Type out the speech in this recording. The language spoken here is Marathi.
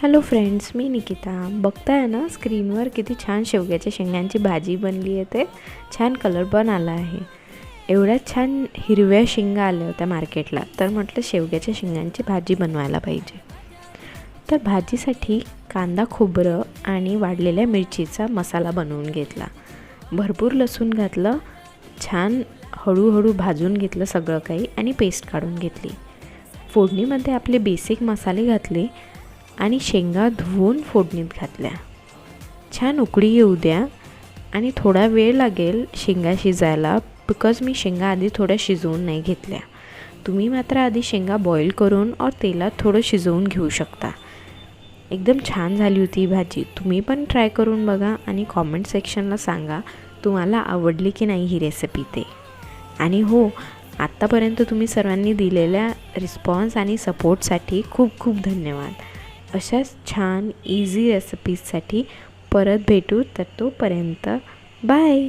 हॅलो फ्रेंड्स, मी निकिता. बघताय ना स्क्रीनवर किती छान शेवग्याच्या शेंगांची भाजी बनली आहे. ते छान कलर पण आला आहे. एवढ्या छान हिरव्या शेंगा आल्या होत्या मार्केटला, तर म्हटलं शेवग्याच्या शेंगांची भाजी बनवायला पाहिजे. तर भाजीसाठी कांदा, खोबरं आणि वाढलेल्या मिरचीचा मसाला बनवून घेतला. भरपूर लसूण घातलं, छान हळूहळू भाजून घेतलं सगळं काही आणि पेस्ट काढून घेतली. फोडणीमध्ये आपले बेसिक मसाले घातले आणि शेंगा धुवून फोडणीत घातल्या. छान उकळी येऊ द्या आणि थोडा वेळ लागेल शेंगा शिजायला, बिकॉज मी शेंगा आधी थोड्या शिजवून नाही घेतल्या. तुम्ही मात्र आधी शेंगा बॉईल करून और तेलात थोडं शिजवून घेऊ शकता. एकदम छान झाली होती भाजी. तुम्ही पण ट्राय करून बघा आणि कॉमेंट सेक्शनला सांगा तुम्हाला आवडली की नाही ही रेसिपी ते. आणि हो, आत्तापर्यंत तुम्ही सर्वांनी दिलेल्या रिस्पॉन्स आणि सपोर्टसाठी खूप खूप धन्यवाद. अशाच छान इझी रेसिपीजसाठी परत भेटू. तर तोपर्यंत बाय.